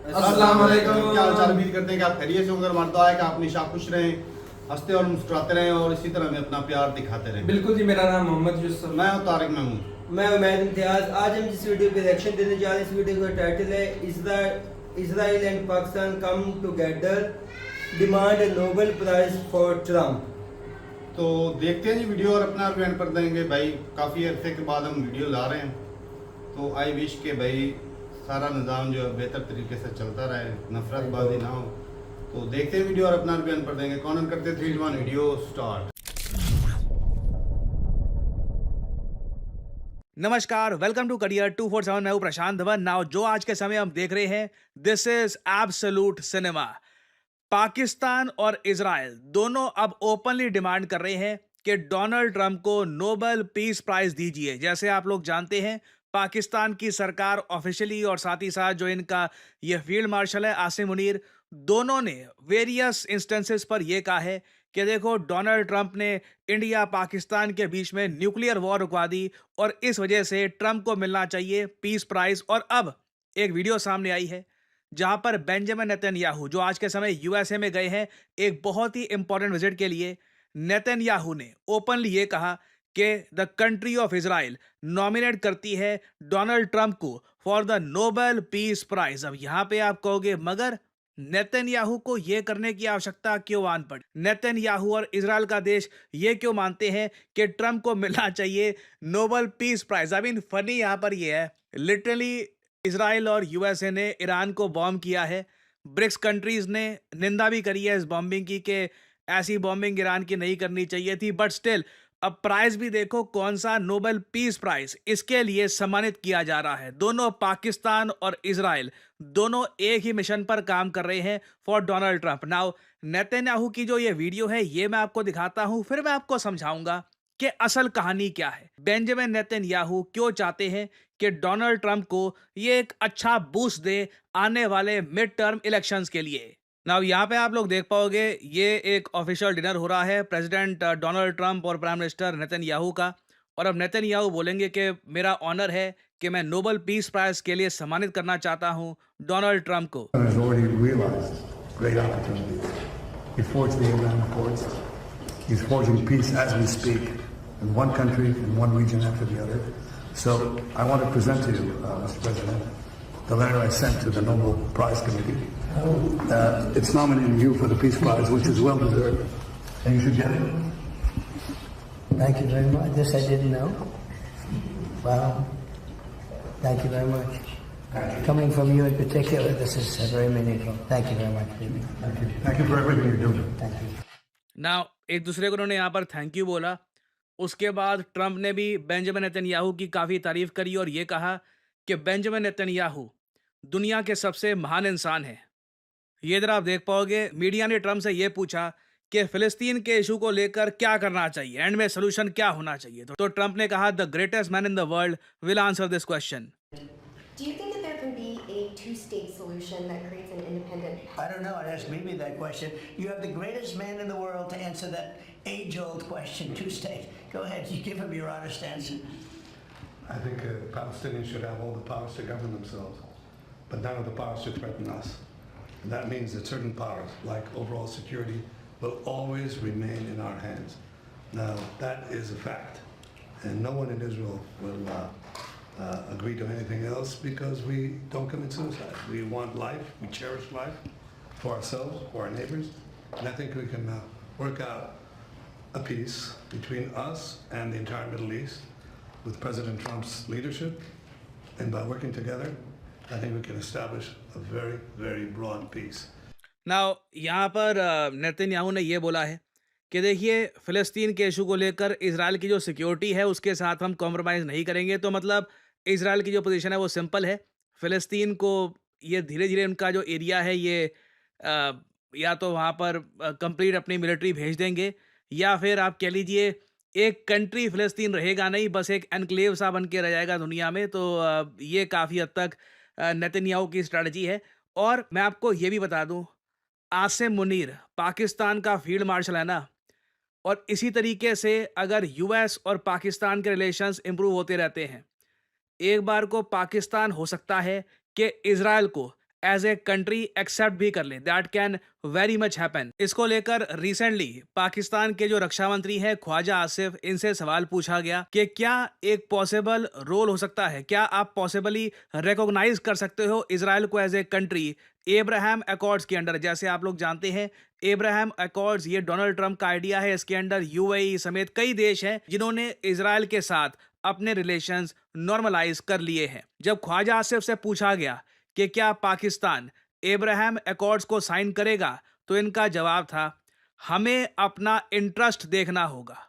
अस्सलाम वालेकुम। क्या हाल चाल? उम्मीद करते हैं कि आप खैरियत से होंगे। हमारा दुआ है कि आप हमेशा खुश रहें, हंसते और मुस्कुराते रहें और इसी तरह हमें अपना प्यार दिखाते रहें। बिल्कुल जी। मेरा नाम मोहम्मद यूसुफ। मैं हूं तारिक महमूद। मैं उमैद इम्तियाज। आज हम जिस वीडियो पे रिएक्शन देने जा रहे हैं, इस वीडियो का टाइटल है Israel and Pakistan come together demand a Nobel prize for Trump. तो देखते हैं जी वीडियो और अपना रिव्यू कर देंगे भाई। काफ़ी अरसे के बाद हम वीडियो ला रहे हैं, तो आई विश के भाई सारा निज़ाम जो है बेहतर तरीके से चलता रहे, नफरतबाजी ना हो। तो देखते हैं वीडियो और अपना रिव्यू कर देंगे। कौन करते 3 1 वीडियो स्टार्ट। नमस्कार, वेलकम टू करियर 247। मैं हूं प्रशांत धवन। नाउ जो आज के समय हम देख रहे हैं, this is absolute cinema. Pakistan और इजराइल दोनों अब ओपनली डिमांड कर रहे हैं कि डोनाल्ड ट्रंप को नोबेल पीस प्राइज दीजिए। जैसे आप लोग जानते हैं, पाकिस्तान की सरकार ऑफिशियली और साथ ही साथ जो इनका ये फील्ड मार्शल है आसिम मुनीर, दोनों ने वेरियस इंस्टेंसेस पर यह कहा है कि देखो, डोनाल्ड ट्रंप ने इंडिया पाकिस्तान के बीच में न्यूक्लियर वॉर रुकवा दी और इस वजह से ट्रंप को मिलना चाहिए पीस प्राइज। और अब एक वीडियो सामने आई है जहां पर बेंजामिन नेतन्याहू, जो आज के समय यूएसए में गए हैं एक बहुत ही इंपॉर्टेंट विजिट के लिए, नेतन्याहू ने ओपनली ये कहा कि the country of Israel nominate करती है डोनाल्ड ट्रंप को for the Nobel peace prize. अब यहां पे आप कहोगे, मगर नेतन्याहू को यह करने की आवश्यकता क्यों आन पड़ी? नेतन्याहू और इजराइल का देश ये क्यों मानते हैं कि ट्रंप को मिलना चाहिए Nobel peace prize? I mean funny यहां पर यह है, लिटरली इजराइल और यूएसए ने ईरान को बॉम्ब किया है। ब्रिक्स कंट्रीज ने निंदा भी करी है इस बॉम्बिंग की कि ऐसी बॉम्बिंग ईरान की नहीं करनी चाहिए थी। बट स्टिल अब प्राइज भी देखो, कौन सा नोबेल पीस प्राइज इसके लिए सम्मानित किया जा रहा है। दोनों पाकिस्तान और इजराइल दोनों एक ही मिशन पर काम कर रहे हैं for Donald Trump. Now Netanyahu की जो ये वीडियो है ये मैं आपको दिखाता हूं, फिर मैं आपको समझाऊंगा कि असल कहानी क्या है। बेंजामिन नेतन्याहू क्यों चाहते हैं कि डोनाल्ड ट्रंप को ये एक अच्छा बूस्ट दे आने वाले मिड टर्म इलेक्शंस के लिए। नाउ यहाँ पे आप लोग देख पाओगे, ये एक ऑफिशियल डिनर हो रहा है प्रेसिडेंट डोनाल्ड ट्रंप और प्राइम मिनिस्टर नेतन्याहू का। और अब नेतन्याहू बोलेंगे कि मेरा ऑनर है कि मैं नोबेल पीस प्राइज के लिए सम्मानित करना चाहता हूं डोनाल्ड ट्रंप को। Has already realized great opportunities. He forged the Abraham Accords. He's forging peace as we speak in one country, in one region after the other. So I want to present to you, Mr. President, the letter I sent to the Nobel Prize Committee. It's nominating you for the Peace Prize, which is well deserved, and you should get it. Thank you very much. This I didn't know. Wow. Thank you very much. Coming from you in particular, this is very meaningful. Thank you very much. Thank you. Thank you for everything you're doing. Thank you. ना एक दूसरे को उन्होंने यहाँ पर thank you बोला। उसके बाद ट्रंप ने भी बेंजामिन नेतन्याहू की काफ़ी तारीफ करी और ये कहा कि बेंजामिन नेतन्याहू दुनिया के सबसे महान इंसान हैं। ये इधर आप देख पाओगे, मीडिया ने ट्रंप से ये पूछा कि फिलिस्तीन के इशू को लेकर क्या करना चाहिए, एंड में सोल्यूशन क्या होना चाहिए। तो ट्रंप ने कहा, the greatest man in the world will answer this question. Do you think that there can be a two-state solution that creates an independent? I don't know. I'd ask Bibi that question. You have the greatest man in the world to answer that age-old question, two-state. Go ahead. You give him your honest answer. I think Palestinians should have all the powers to govern themselves, but none of the powers to threaten us. And that means that certain powers, like overall security, will always remain in our hands. Now, that is a fact. And no one in Israel will agree to anything else because we don't commit suicide. We want life, we cherish life for ourselves, for our neighbors. And I think we can work out a peace between us and the entire Middle East with President Trump's leadership. And by working together, I think we can establish a very, very broad peace. Now यहाँ पर Netanyahu ने ये बोला है कि देखिए, फ़िलिस्तीन के issue को लेकर इजराइल की जो सिक्योरिटी है उसके साथ हम कॉम्प्रोमाइज़ नहीं करेंगे। तो मतलब इजराइल की जो पोजीशन है वो सिंपल है, फ़िलिस्तीन को ये धीरे धीरे उनका जो एरिया है ये या तो वहाँ पर कंप्लीट अपनी मिलिट्री भेज देंगे, या फिर आप कह लीजिए एक कंट्री फ़िलिस्तीन रहेगा नहीं, बस एक एनक्लेव सा बन के रह जाएगा दुनिया में। तो ये काफ़ी हद तक नेतन्याहू की स्ट्रैटेजी है। और मैं आपको ये भी बता दूं, आसिम मुनीर पाकिस्तान का फील्ड मार्शल है ना, और इसी तरीके से अगर यूएस और पाकिस्तान के रिलेशंस इंप्रूव होते रहते हैं, एक बार को पाकिस्तान हो सकता है कि इजराइल को एज ए कंट्री एक्सेप्ट भी कर ले, that can very much happen. इसको लेकर रिसेंटली पाकिस्तान के जो रक्षा मंत्री हैं ख्वाजा आसिफ, इनसे सवाल पूछा गया कि क्या एक पॉसिबल रोल हो सकता है, क्या आप पॉसिबली रिकॉग्नाइज कर सकते हो इजराइल को as a country Abraham accords के अंडर। जैसे आप लोग जानते हैं एब्राहम अकॉर्ड्स ये डोनाल्ड ट्रंप का आइडिया है, इसके अंडर यूएई समेत कई देश हैं जिन्होंने इजराइल के साथ अपने रिलेशंस नॉर्मलाइज कर लिए हैं। जब ख्वाजा आसिफ से पूछा गया कि क्या पाकिस्तान एब्राहम अकॉर्ड्स को साइन करेगा, तो इनका जवाब था हमें अपना इंटरेस्ट देखना होगा।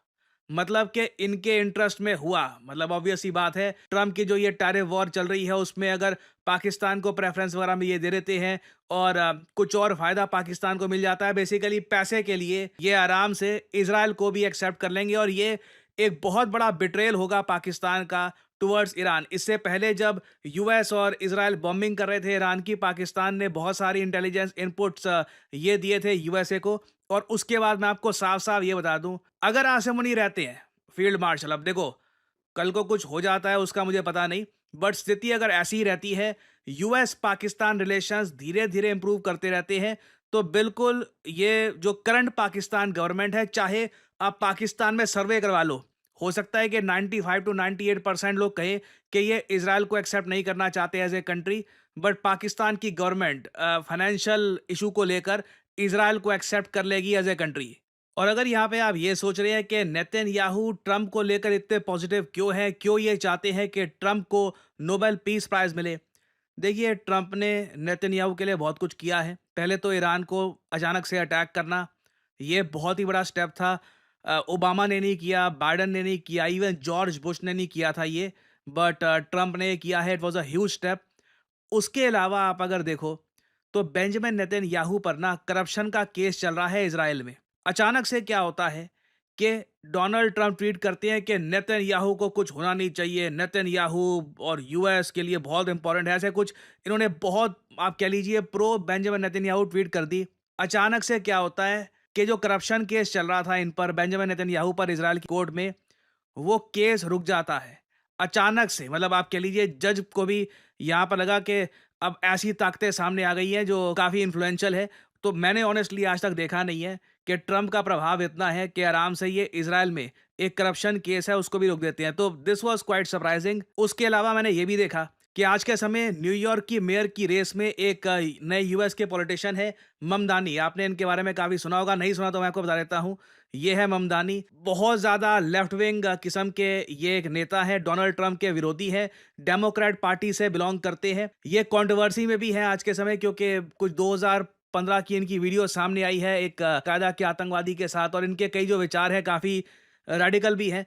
मतलब कि इनके इंटरेस्ट में हुआ, मतलब ऑब्वियस सी बात है ट्रम्प की जो ये टैरिफ वॉर चल रही है उसमें अगर पाकिस्तान को प्रेफरेंस वगैरह में ये दे देते हैं और कुछ और फायदा पाकिस्तान को मिल जाता है बेसिकली पैसे के लिए, ये आराम से इजराइल को भी एक्सेप्ट कर लेंगे और ये एक बहुत बड़ा बिट्रेल होगा पाकिस्तान का टुवर्ड्स ईरान। इससे पहले जब यूएस और इजराइल बॉम्बिंग कर रहे थे ईरान की, पाकिस्तान ने बहुत सारी इंटेलिजेंस इनपुट्स ये दिए थे यूएसए को। और उसके बाद मैं आपको साफ साफ ये बता दूं, अगर आसिम मुनी रहते हैं फील्ड मार्शल, अब देखो कल को कुछ हो जाता है उसका मुझे पता नहीं, बट स्थिति अगर ऐसी ही रहती है, यूएस पाकिस्तान रिलेशंस धीरे धीरे इंप्रूव करते रहते हैं, तो बिल्कुल ये जो करंट पाकिस्तान गवर्नमेंट है, चाहे आप पाकिस्तान में सर्वे करवा लो, हो सकता है कि 95 to 98% लोग कहें कि ये इजराइल को एक्सेप्ट नहीं करना चाहते as a country, but Pakistan की गवर्नमेंट फाइनेंशियल इशू को लेकर इजराइल को एक्सेप्ट कर लेगी एज ए कंट्री। और अगर यहाँ पे आप ये सोच रहे हैं कि नेतन्याहू ट्रंप को लेकर इतने पॉजिटिव क्यों हैं, क्यों ये चाहते हैं कि ट्रंप को नोबेल पीस प्राइज मिले, देखिए ट्रंप ने नेतन्याहू के लिए बहुत कुछ किया है। पहले तो ईरान को अचानक से अटैक करना, ये बहुत ही बड़ा स्टेप था। ओबामा ने नहीं किया, बाइडन ने नहीं किया, इवन जॉर्ज बुश ने नहीं किया था ये, बट ट्रंप ने किया है। It was a huge step. उसके अलावा आप अगर देखो तो बेंजामिन नेतन्याहू पर ना करप्शन का केस चल रहा है इजराइल में। अचानक से क्या होता है कि डोनाल्ड ट्रंप ट्वीट करते हैं कि नेतन्याहू को कुछ होना नहीं चाहिए, नेतन्याहू और यूएस के लिए बहुत इंपॉर्टेंट है, ऐसे कुछ इन्होंने बहुत आप कह लीजिए प्रो बेंजामिन नेतन्याहू ट्वीट कर दी। अचानक से क्या होता है कि जो करप्शन केस चल रहा था इन पर, बेंजामिन नेतन्याहू पर इजराइल की कोर्ट में, वो केस रुक जाता है अचानक से। मतलब आप कह लीजिए जज को भी यहाँ पर लगा कि अब ऐसी ताकतें सामने आ गई हैं जो काफ़ी इन्फ्लुएंशियल है। तो मैंने ऑनेस्टली आज तक देखा नहीं है कि ट्रंप का प्रभाव इतना है कि आराम से ये इजराइल में एक करप्शन केस है उसको भी रोक देते हैं। तो दिस वाज क्वाइट सरप्राइजिंग। उसके अलावा मैंने ये भी देखा कि आज के समय न्यूयॉर्क की मेयर की रेस में एक नए यूएस के पॉलिटिशियन है ममदानी। आपने इनके बारे में काफ़ी सुना होगा, नहीं सुना तो मैं आपको बता देता हूँ। ये है ममदानी, बहुत ज़्यादा लेफ्ट विंग किस्म के ये एक नेता है, डोनाल्ड ट्रंप के विरोधी है, डेमोक्रेट पार्टी से बिलोंग करते हैं। ये कंट्रोवर्सी में भी है आज के समय क्योंकि कुछ 2015 की इनकी वीडियो सामने आई है एक कायदा के आतंकवादी के साथ, और इनके कई जो विचार हैं काफ़ी रेडिकल भी हैं।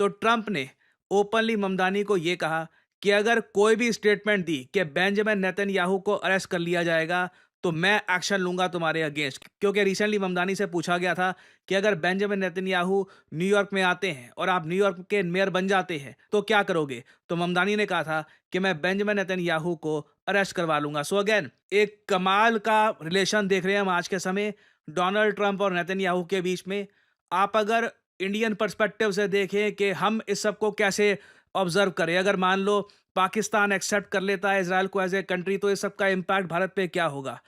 तो ट्रंप ने ओपनली ममदानी को ये कहा कि अगर कोई भी स्टेटमेंट दी कि बेंजामिन नेतन्याहू को अरेस्ट कर लिया जाएगा तो मैं एक्शन लूंगा तुम्हारे अगेंस्ट। क्योंकि रिसेंटली ममदानी से पूछा गया था कि अगर बेंजामिन नेतन्याहू न्यूयॉर्क में आते हैं और आप न्यूयॉर्क के मेयर बन जाते हैं तो क्या करोगे, तो ममदानी ने कहा था कि मैं बेंजामिन नेतन्याहू को अरेस्ट करवा लूंगा। सो अगेन एक कमाल का रिलेशन देख रहे हैं हम आज के समय डोनाल्ड ट्रंप और नेतन्याहू के बीच में। आप अगर इंडियन पर्सपेक्टिव से देखें कि हम इस सब को कैसे ऑब्जर्व करें, अगर मान लो पाकिस्तान एक्सेप्ट कर लेता है इजराइल को एज ए कंट्री, तो इस सब का इम्पैक्ट भारत पे क्या होगा।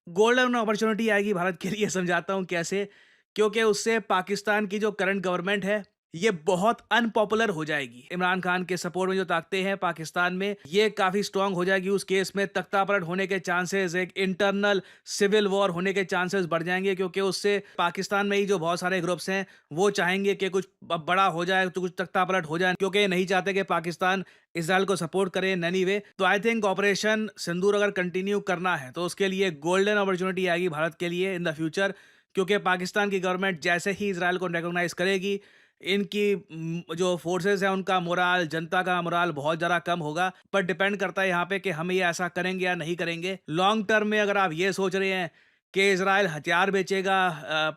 गोल्डन अपॉर्चुनिटी आएगी भारत के लिए, समझाता हूँ कैसे। क्योंकि उससे पाकिस्तान की जो करंट गवर्नमेंट है ये बहुत अनपॉपुलर हो जाएगी। इमरान खान के सपोर्ट में जो ताकतें हैं पाकिस्तान में, ये काफ़ी स्ट्रांग हो जाएगी। उस केस में तख्तापलट होने के चांसेस, एक इंटरनल सिविल वॉर होने के चांसेस बढ़ जाएंगे। क्योंकि उससे पाकिस्तान में ही जो बहुत सारे ग्रुप्स हैं वो चाहेंगे कि कुछ बड़ा हो जाए, तो कुछ तख्तापलट हो जाए, क्योंकि नहीं चाहते कि पाकिस्तान इजराइल को सपोर्ट करे इन एनी वे। तो आई थिंक ऑपरेशन सिंदूर अगर कंटिन्यू करना है तो उसके लिए गोल्डन अपॉर्चुनिटी आएगी भारत के लिए इन द फ्यूचर। क्योंकि पाकिस्तान की गवर्नमेंट जैसे ही इजराइल को रिकॉग्नाइज करेगी, इनकी जो फोर्सेस हैं उनका मोराल, जनता का मोराल बहुत ज़्यादा कम होगा। पर डिपेंड करता है यहाँ पे कि हम ये ऐसा करेंगे या नहीं करेंगे। लॉन्ग टर्म में अगर आप ये सोच रहे हैं कि इजराइल हथियार बेचेगा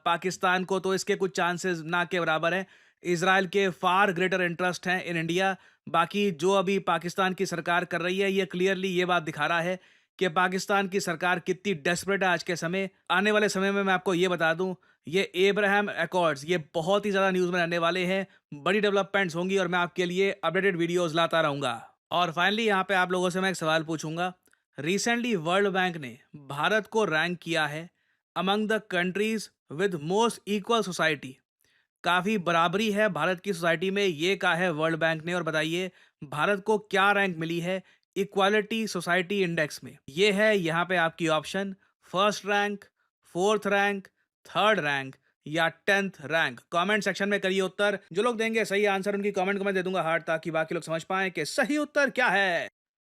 पाकिस्तान को, तो इसके कुछ चांसेस ना के बराबर हैं। इजराइल के फार ग्रेटर इंटरेस्ट हैं इन इंडिया। बाकी जो अभी पाकिस्तान की सरकार कर रही है ये क्लियरली ये बात दिखा रहा है कि पाकिस्तान की सरकार कितनी डेस्परेट है आज के समय। आने वाले समय में मैं आपको ये बता दूं, ये एब्राहम अकॉर्ड्स ये बहुत ही ज़्यादा न्यूज़ में रहने वाले हैं, बड़ी डेवलपमेंट्स होंगी और मैं आपके लिए अपडेटेड वीडियोस लाता रहूँगा। और फाइनली यहाँ पे आप लोगों से मैं एक सवाल पूछूंगा, रिसेंटली वर्ल्ड बैंक ने भारत को रैंक किया है among the countries with most equal society. काफ़ी बराबरी है भारत की सोसाइटी में, ये कहा है वर्ल्ड बैंक ने। और बताइए भारत को क्या रैंक मिली है इक्वालिटी सोसाइटी इंडेक्स में। ये है यहाँ पे आपकी option, first rank, fourth rank, third rank या 10th रैंक। कमेंट सेक्शन में करिए उत्तर। जो लोग देंगे सही आंसर उनकी कमेंट को मैं दे दूंगा हार्ट, ताकि बाकी लोग समझ पाएं कि सही उत्तर क्या है।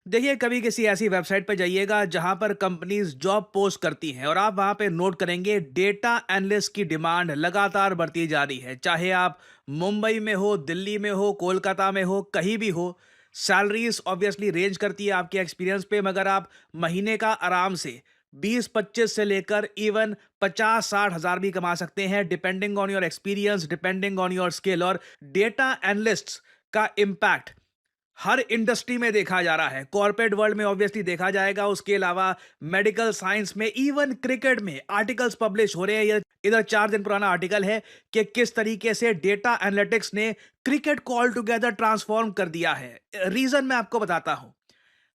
देखिए कभी किसी ऐसी वेबसाइट पर जाइएगा जहां पर कंपनीज जॉब पोस्ट करती हैं और आप वहां पे नोट करेंगे डेटा एनालिस्ट की डिमांड लगातार बढ़ती जा रही है। चाहे आप मुंबई में हो, दिल्ली में हो, कोलकाता में हो, कहीं भी हो, सैलरीज ऑब्वियसली रेंज करती है आपके एक्सपीरियंस पे, मगर आप महीने का आराम से 20-25 से लेकर इवन 50-60 हज़ार भी कमा सकते हैं, depending on your experience, depending on your skill. और डेटा एनालिस्ट का इम्पैक्ट हर इंडस्ट्री में देखा जा रहा है। कॉर्पोरेट वर्ल्ड में ऑब्वियसली देखा जाएगा, उसके अलावा मेडिकल साइंस में, इवन क्रिकेट में आर्टिकल्स पब्लिश हो रहे हैं। इधर 4 दिन पुराना आर्टिकल है कि किस तरीके से डेटा एनालिटिक्स ने क्रिकेट को ऑल टुगेदर ट्रांसफॉर्म कर दिया है। रीजन मैं आपको बताता हूं।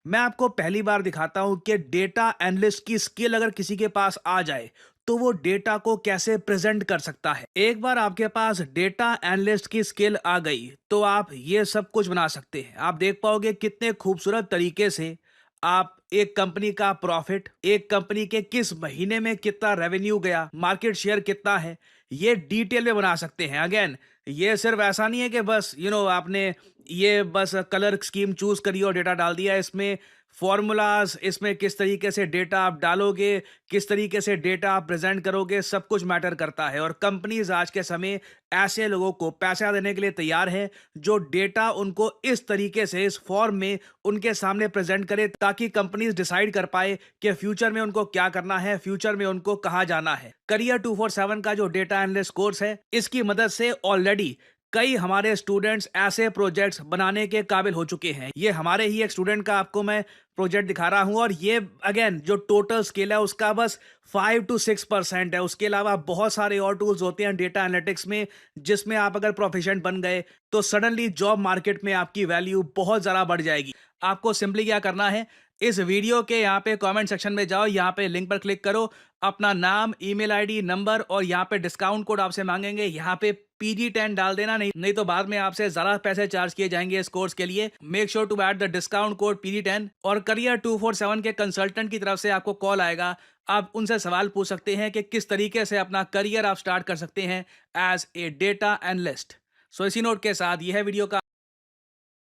मैं आपको पहली बार दिखाता हूं कि डेटा एनालिस्ट की स्किल अगर किसी के पास आ जाए तो वो डेटा को कैसे प्रेजेंट कर सकता है। एक बार आपके पास डेटा एनालिस्ट की स्किल आ गई तो आप ये सब कुछ बना सकते हैं। आप देख पाओगे कितने खूबसूरत तरीके से आप एक कंपनी का प्रॉफिट, एक कंपनी के किस महीने में कितना रेवेन्यू गया, मार्केट शेयर कितना है, ये डिटेल में बना सकते हैं। अगेन ये सिर्फ ऐसा नहीं है कि बस आपने ये बस कलर स्कीम चूज करी और डेटा डाल दिया। इसमें फॉर्मूलाज, इसमें किस तरीके से डेटा आप डालोगे, किस तरीके से डेटा आप प्रेजेंट करोगे, सब कुछ मैटर करता है। और कंपनीज आज के समय ऐसे लोगों को पैसा देने के लिए तैयार है जो डेटा उनको इस तरीके से, इस फॉर्म में उनके सामने प्रेजेंट करे, ताकि कंपनीज डिसाइड कर पाए कि फ्यूचर में उनको क्या करना है, फ्यूचर में उनको कहाँ जाना है। करियर 247 का जो डेटा एनालिस्ट कोर्स है, इसकी मदद से ऑलरेडी कई हमारे स्टूडेंट्स ऐसे प्रोजेक्ट्स बनाने के काबिल हो चुके हैं। ये हमारे ही एक स्टूडेंट का आपको मैं प्रोजेक्ट दिखा रहा हूं, और ये अगेन जो टोटल स्किल है उसका बस 5 to 6% है। उसके अलावा बहुत सारे और टूल्स होते हैं डेटा एनालिटिक्स में, जिसमें आप अगर प्रोफिशिएंट बन गए तो सडनली जॉब मार्केट में आपकी वैल्यू बहुत ज़्यादा बढ़ जाएगी। आपको सिंपली क्या करना है, इस वीडियो के यहाँ पे कमेंट सेक्शन में जाओ, यहाँ पे लिंक पर क्लिक करो, अपना नाम, ईमेल आईडी, नंबर और यहाँ पे डिस्काउंट कोड आपसे मांगेंगे, यहाँ पे PG10 डाल देना, नहीं तो बाद में आपसे ज़्यादा पैसे चार्ज किए जाएंगे इस कोर्स के लिए। Make sure to add the discount code PG10। और करियर 247 के कंसल्टेंट की तरफ से आपको कॉल आएगा, आप उनसे सवाल पूछ सकते हैं कि किस तरीके से अपना करियर आप स्टार्ट कर सकते हैं एज ए डेटा एनालिस्ट। सो इसी नोट के साथ यह है वीडियो का।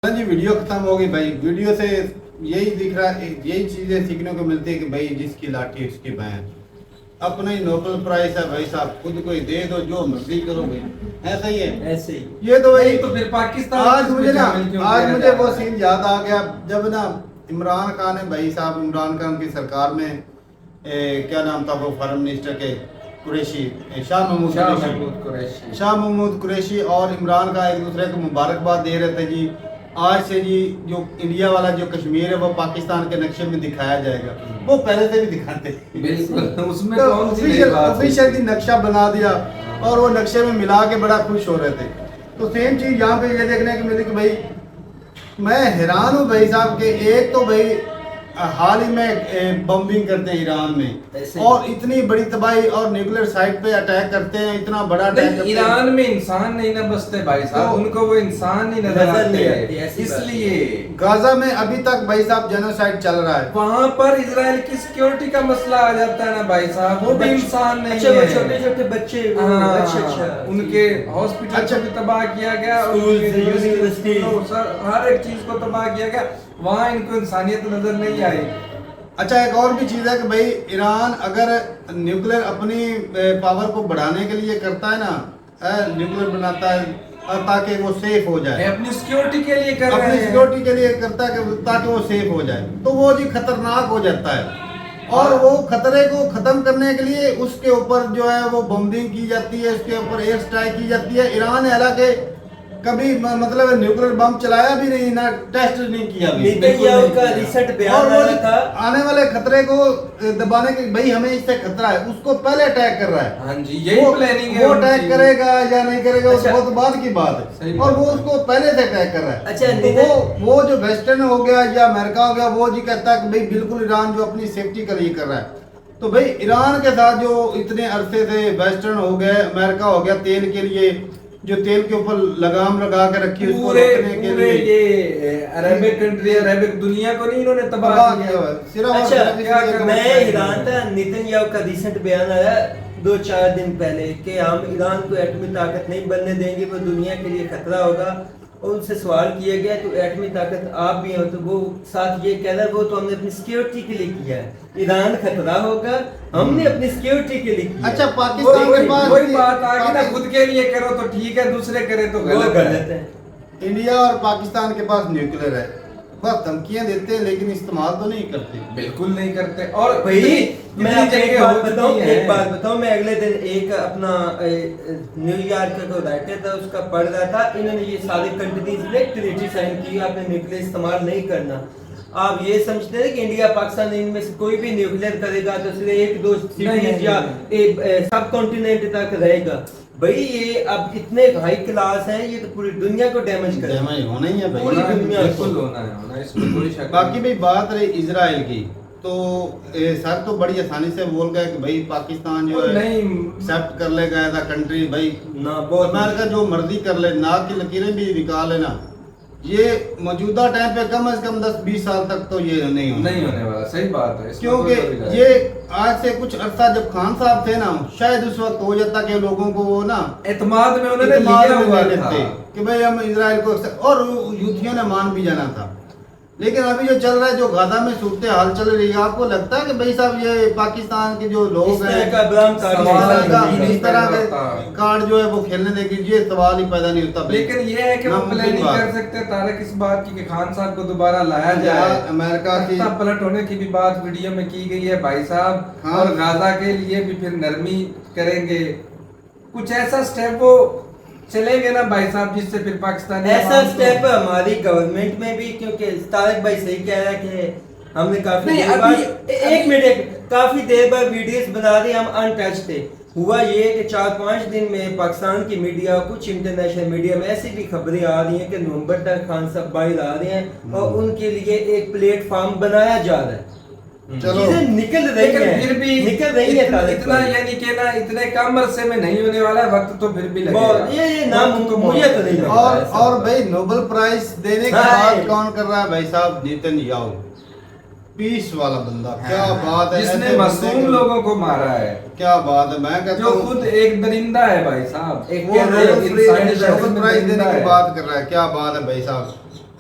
जी वीडियो खत्म हो गई भाई। वीडियो से यही दिख रहा है, यही चीजें सीखने को मिलती है कि भाई जिसकी लाठी उसकी भैंस। अपना ही नोबल प्राइस है भाई साहब, खुद को ही दे दो, जो मर्जी करोगे। ऐसा ही है, ऐसे ही। ये तो भाई तो फिर पाकिस्तान आज मुझे वो सीन याद आ गया जब ना इमरान खान है भाई साहब, इमरान खान की सरकार में क्या नाम था वो फॉरेन मिनिस्टर के, कुरैशी, शाह महमूद कुरैशी और इमरान का एक दूसरे को मुबारकबाद दे रहे थे जी। आज से जी जो इंडिया वाला जो कश्मीर है वो पाकिस्तान के नक्शे में दिखाया जाएगा। वो पहले से भी दिखाते बिल्कुल, उसमें तो ऑफिशियल नक्शा बना दिया और वो नक्शे में मिला के बड़ा खुश हो रहे थे। तो सेम चीज यहाँ पे ये देखने को मिली कि भाई मैं हैरान हूँ भाई साहब के, एक तो भाई हाल ही में बम्बिंग करते हैं ईरान में और इतनी बड़ी तबाही, और न्यूक्लियर साइट पे अटैक करते हैं, इतना बड़ा अटैक। ईरान में इंसान नहीं ना बसते भाई साहब, तो उनको वो इंसान नहीं नजर आते, इसलिए गाजा में अभी तक भाई साहब जेनोसाइड चल रहा है। वहाँ पर इजराइल की सिक्योरिटी का मसला आ जाता है ना भाई साहब, वो भी इंसान नहीं है। छोटे छोटे बच्चे, उनके हॉस्पिटल भी तबाह किया गया, यूनिवर्सिटी, हर एक चीज को तबाह किया गया, वहाँ इनको इंसानियत नजर नहीं आई। अच्छा एक और भी चीज है कि भाई ईरान अगर न्यूक्लियर अपनी पावर को बढ़ाने के लिए करता है ना, न्यूक्लियर बनाता है ताकि वो सेफ हो जाए, अपनी सिक्योरिटी के लिए कर रहे हैं, अपनी सिक्योरिटी के लिए करता है ताकि वो सेफ हो जाए, तो वो जी खतरनाक हो जाता है। और वो खतरे को खत्म करने के लिए उसके ऊपर जो है वो बम्बिंग की जाती है, उसके ऊपर एयर स्ट्राइक की जाती है। ईरान हालांकि कभी मतलब न्यूक्लियर बम चलाया भी नहीं, ना टेस्ट नहीं किया भी। नेतन्याहू का रिसेंट और बयान वो आया था, आने वाले खतरे को दबाने के भाई हमें इससे खतरा है, उसको पहले अटैक कर रहा है। हाँ जी, यही प्लानिंग है वो उनकी। अटैक करेगा या नहीं करेगा अच्छा। वो तो बाद की बात सही है, बात और वो है। उसको पहले से अटैक कर रहा है। अच्छा, तो वो जो वेस्टर्न हो गया या अमेरिका हो गया, वो जी कहता है कि भाई बिल्कुल ईरान जो अपनी सेफ्टी के लिए कर रहा है। तो भाई ईरान के साथ जो इतने अरसे से वेस्टर्न हो गए, अमेरिका हो गया, तेल के लिए जो तेल के ऊपर लगाम लगा के रखी उसको पूरे रोकने के पूरे लिए ये अरबिक कंट्री, अरबिक दुनिया को नहीं इन्होंने तबाह तबाह किया किया हुआ है। सिर्फ और अच्छा, सिर्फ क्या इसलिए कर- मैं ईरान था, नेतन्याहू का रिसेंट बयान आया 2-4 दिन पहले कि हम ईरान को एटमी ताकत नहीं बनने देंगे, वो दुनिया के लिए खतरा होगा। और उनसे सवाल किया गया तो एटमी ताकत आप भी हो, तो वो साथ ये कह रहा है वो तो हमने अपनी सिक्योरिटी के लिए किया है, ईरान खतरा होगा, हमने अपनी सिक्योरिटी के लिए किया। अच्छा, वही पाकिस्तान के पास वही बात आ गई ना, खुद के लिए करो तो ठीक है, दूसरे करे तो वो गलत गलत है। है। इंडिया और पाकिस्तान के पास न्यूक्लियर है, बस धमकियां देते हैं लेकिन इस्तेमाल तो नहीं करते। बिल्कुल नहीं करते। और भाई इतनी मैं आपको जगह एक हो बात चुकी बताऊं, है। एक बात बताऊं, मैं अगले दिन एक अपना न्यूयॉर्क का राइटर था उसका पढ़ रहा था, इन्होंने ये सारी कंट्रीज ने ट्रीटी साइन की, आपने न्यूक्लियर इस्तेमाल नहीं करना। आप ये समझते हैं कि इंडिया पाकिस्तान इनमें से कोई भी न्यूक्लियर करेगा तो सिर्फ 1-2 नहीं, सिटीज या सब कॉन्टिनेंट तक रहेगा। भाई ये अब इतने हाई क्लास हैं, ये तो पूरी दुनिया को डैमेज करेगा। डैमेज होना ही है भाई। पूरी दुनिया को। बिल्कुल होना है, होना है, इसमें कोई शक बाकी नहीं। भाई बात रही इजराइल की, तो सर तो बड़ी आसानी से बोल गए कि भाई पाकिस्तान जो है नहीं एक्सेप्ट कर लेगा एज अ कंट्री। भाई ना बहुत अमेरिका जो मर्जी कर ले, नाक की लकीरें भी निकाल लेना, ये मौजूदा टाइम पे कम से कम 10-20 साल तक तो ये नहीं होना। नहीं होने वाला, सही बात है। इसमें क्योंकि कोई कभी ये आज से कुछ अरसा जब खान साहब थे ना, शायद उस वक्त हो जाता कि लोगों को वो ना एतमाद में उन्होंने इत्तेमाद लिया में हुआ ले था। लेते कि भाई हम इजराइल को और यूथियों ने मान भी जाना था। लेकिन अभी जो चल रहा है, जो गाजा में सूरत हाल चल रही है, आपको लगता है कि भाई साहब ये पाकिस्तान के जो इस लोग तरह हैं का ब्राह्म कार्ड सवाल ऐसा का नहीं है। इस तरह के होता। कार्ड जो है वो खेलने देगी, ये सवाल ही पैदा नहीं होता भाई। लेकिन ये है कि वो नामुमकिन प्लानिंग बात। कर सकते हैं तारक इस बात की कि खान साहब को दोबारा लाया या जाए। अमेरिका की सत्ता पलट होने की भी बात वीडियो में की गई है भाई साहब, हाँ। और गाजा के लिए भी फिर नरमी करेंगे, कुछ ऐसा स्टेप वो चलेंगे ना भाई साहब जिससे फिर पाकिस्तानी ऐसा आवाम को- स्टेप हमारी गवर्नमेंट में भी, क्योंकि तारक भाई सही कह रहा है कि हमने काफी नहीं, देर अभी- बाद एक मिनट काफी देर बाद वीडियोस बना रहे, हम अनटच थे। हुआ ये कि 4-5 दिन में पाकिस्तान की मीडिया, कुछ इंटरनेशनल मीडिया में ऐसी भी खबरें आ रही हैं कि नवंबर तक खान साहब बाहर आ रहे हैं और उनके लिए एक प्लेटफॉर्म बनाया जा रहा है। चलो चीजें निकल रही लेकिन हैं, फिर भी निकल रही है तारक इतना भाई। यानी कि ना इतने कम अरसे में नहीं होने वाला है, वक्त तो फिर भी लगेगा। बहुत- ये नाम वक्त तो मुझे बहुत तो नहीं लगेगा। लगता। और भाई नोबेल प्राइज देने के हाँ। बाद कौन कर रहा है भाई साहब? नेतन्याहू, पीस वाला बंदा। क्या बात है, जिसने ऐसे मासूम बंदे को- लोगों को मारा है, क्या बात है। मैं कहता जो हूँ खुद एक दरिंदा है भाई साहब, एक वो कहते हैं नोबेल इंसान प्राइज जैसे नोबेल प्राइज देने दरिंदा की है। बात कर रहा है। क्या बात है भाई साहब,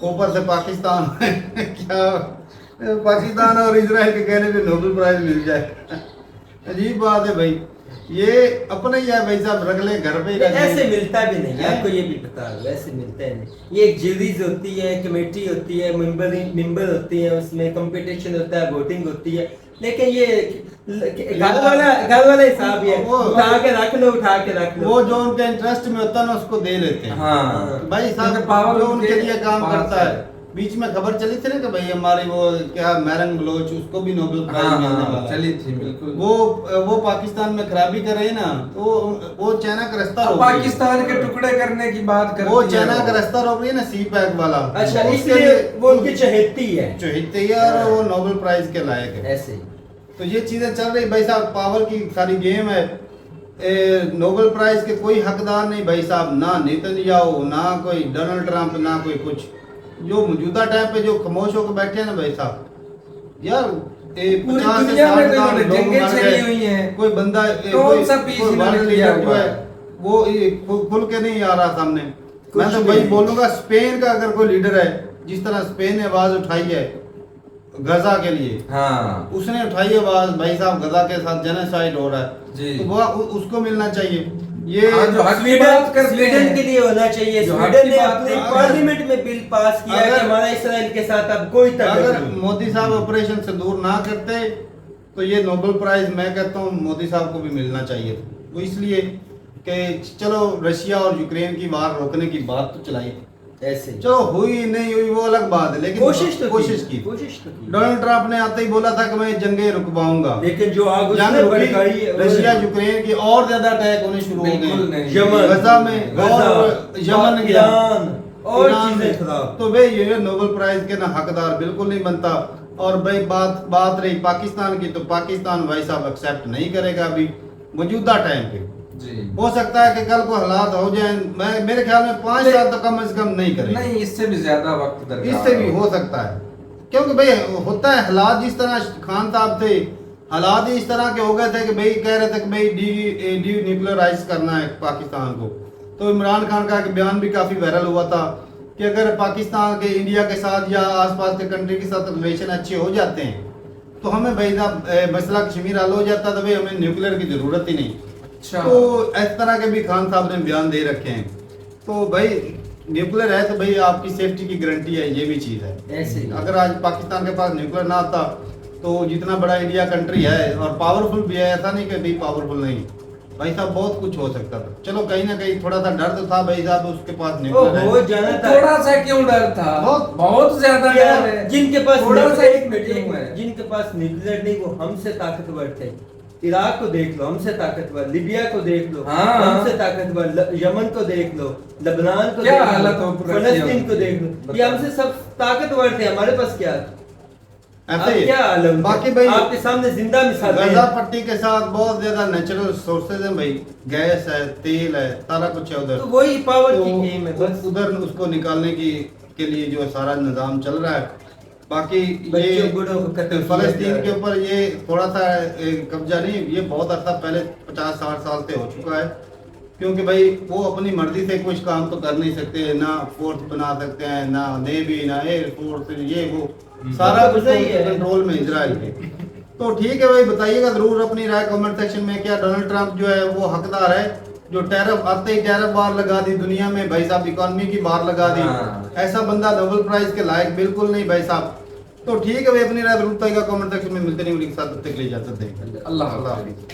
ऊपर से पाकिस्तान क्या पाकिस्तान और इजराइल के कहने पे नोबेल प्राइज मिल जाए, अजीब बात है भाई। ये अपने ही है भाई साहब, रख ले घर पे ही रख ले। ऐसे मिलता भी नहीं है, हैं? आपको ये भी पता है, वैसे मिलता है नहीं। ये एक जूरीज होती है, कमेटी होती है, मेंबर होती है, उसमें कंपटीशन होता है, वोटिंग होती है। लेकिन ये घर वाला हिसाब ही है, वो- उठा के रख लो, उठा के रख लो। वो जो उनके इंटरेस्ट में होता है ना उसको दे लेते हैं। हाँ भाई साहब क्योंकि पावर जो उनके लिए काम पास करता है। बीच में खबर चली थी ना कि भाई हमारी वो क्या मैरंग बलोच, उसको भी नोबेल प्राइज हाँ, मिलने हाँ, वाला है। चली थी बिल्कुल। वो पाकिस्तान में खराबी कर रहे हैं ना, तो वो चाइना का रास्ता रोक रही है। पाकिस्तान के टुकड़े करने की बात करती वो है चाइना वो। का रास्ता रोक रही है ना, सी पैक वाला। अच्छा, उसके इसलिए लिए वो उनकी चहेती है चहेती है और वो नोबेल प्राइज के लायक है। ऐसे ही। तो ये चीजें चल रही भाई साहब, पावर की सारी गेम है। नोबेल प्राइज के कोई हकदार नहीं भाई साहब, ना नेतन्याहू, ना कोई डोनाल्ड ट्रंप, ना कोई कुछ। जो मौजूदा टाइम पे जो खामोश होकर बैठे हैं ना भाई साहब, यार पूरी 50 से दुनिया 60 में तो लाख इन्होंने लोग जंगें मर छेड़ी गए। हुई हैं। कोई बंदा कौन सा पीस कोई इन्होंने वर्ल्ड किया लीडर जो हुआ है है? वो ये खुल के नहीं आ रहा सामने। मैं तो भी वही नहीं। बोलूंगा, स्पेन का अगर कोई लीडर है, जिस तरह स्पेन ने आवाज उठाई है गजा के लिए, हाँ उसने उठाई आवाज भाई साहब गजा के साथ जेनोसाइड हो रहा जी। है, तो वो उसको मिलना चाहिए। ये हाँ, जो हक की बात करते स्वीडन हैं। के लिए होना चाहिए। जो हक स्वीडन की ने बात अपने अगर- पार्लियामेंट में बिल पास किया कि अगर- हमारा इसराइल के साथ अब कोई अगर ताल्लुक नहीं। मोदी साहब ऑपरेशन से दूर ना करते तो ये नोबेल प्राइज मैं कहता हूँ मोदी साहब को भी मिलना चाहिए। वो इसलिए कि चलो रशिया और यूक्रेन की वार रोकने की बात तो चलाई, ऐसे ही। चलो हुई नहीं हुई वो अलग बात है, लेकिन कोशिश तो कोशिश की। की। डोनाल्ड ट्रंप ने आते ही बोला था कि मैं जंगे रुकवाऊंगा, लेकिन जो आग जंग उसने रुकी, भड़काई है, रशिया यूक्रेन की और ज्यादा अटैक होने शुरू हो बिल्कुल गए, नहीं। यमन, गजा में और यमन गया, ईरान और ईरान चीजें में। खराब। तो भाई ये नोबेल प्राइज के ना हकदार बिल्कुल नहीं बनता। और भाई बात रही पाकिस्तान की, तो पाकिस्तान भाई साहब एक्सेप्ट नहीं करेगा अभी मौजूदा टाइम पे। जी हो सकता है कि कल को हालात हो जाए, मैं मेरे ख्याल में 5 साल तो कम से कम नहीं करेगा, नहीं, इससे भी ज्यादा वक्त दरकार इससे भी हो सकता है, क्योंकि भाई होता है हालात जिस तरह खान साहब थे, हालात ही इस तरह के हो गए थे कि भाई कह रहे थे कि भाई डी न्यूक्लियराइज करना है पाकिस्तान को। तो इमरान खान का एक बयान भी काफी वायरल हुआ था कि अगर पाकिस्तान के इंडिया के साथ या आसपास के कंट्री के साथ रिलेशन अच्छे हो जाते हैं तो हमें भाई साहब मसला कश्मीर हल हो जाता, तो भाई हमें न्यूक्लियर की जरूरत ही नहीं। अच्छा तो इस तरह के भी खान साहब ने बयान दे रखे हैं। तो भाई न्यूक्लियर है तो भाई आपकी सेफ्टी की गारंटी है, ये भी चीज़ है। ऐसे ही। अगर आज पाकिस्तान के पास न्यूक्लियर ना आता तो जितना बड़ा इंडिया कंट्री है और पावरफुल भी है, ऐसा नहीं कि भाई पावरफुल नहीं, भाई साहब बहुत कुछ हो सकता था। चलो कहीं ना कहीं थोड़ा सा डर तो था भाई साहब उसके पास न्यूक्लियर हो है। जाना था। थोड़ा सा क्यों डर था? बहुत ज्यादा डर है। जिनके पास थोड़ा सा न्यूक्लियर- एक मिनट क्यों है? जिनके पास न्यूक्लियर नहीं वो हमसे ताकतवर थे। इराक को देख लो, हमसे ताकतवर। लिबिया को देख लो, हाँ। हमसे ताकतवर। यमन को देख लो, लेबनान को क्या देख लो, हालत हो रखी है फलस्तीन उनकी? को देख लो, ये हमसे सब ताकतवर थे। हमारे पास क्या ऐसे अब ही है। क्या हाल है उनका? बाकी भाई आपके सामने जिंदा मिसाल गजा पट्टी के साथ बहुत ज्यादा नेचुरल सोर्सेज हैं भाई, गैस है, तेल है, सारा कुछ है उधर। तो वही पावर तो की गेम है बस। उधर उसको निकालने की के लिए जो सारा निजाम चल रहा है। बाकी ये बच्चों बूढ़ों को कत्ल किया फलस्तीन जा के रहा है। ऊपर ये थोड़ा सा कब्जा नहीं, ये बहुत अर्सा पहले 50-60 साल से हो चुका है, क्योंकि भाई वो अपनी मर्जी से कुछ काम तो कर नहीं सकते, ना फोर्स बना सकते हैं, ना नेवी, ना एयर फोर्स, ये वो सारा कुछ सही है। कंट्रोल में इजराइल के। तो ठीक है भाई, बताइएगा जरूर अपनी राय कमेंट सेक्शन में, क्या डोनाल्ड ट्रंप जो है वो हकदार है जो टैरिफ आते ही टैरिफ बार लगा दी दुनिया में, भाई साहब इकोनॉमी की बार लगा दी। हाँ। ऐसा बंदा नोबेल प्राइज के लायक बिल्कुल नहीं भाई साहब। तो ठीक है भाई, अपनी राय जरूर बताइएगा कमेंट सेक्शन में। मिलते नहीं, तब तक के लिए इजाजत देंगे। अल्लाह हाफ़िज़।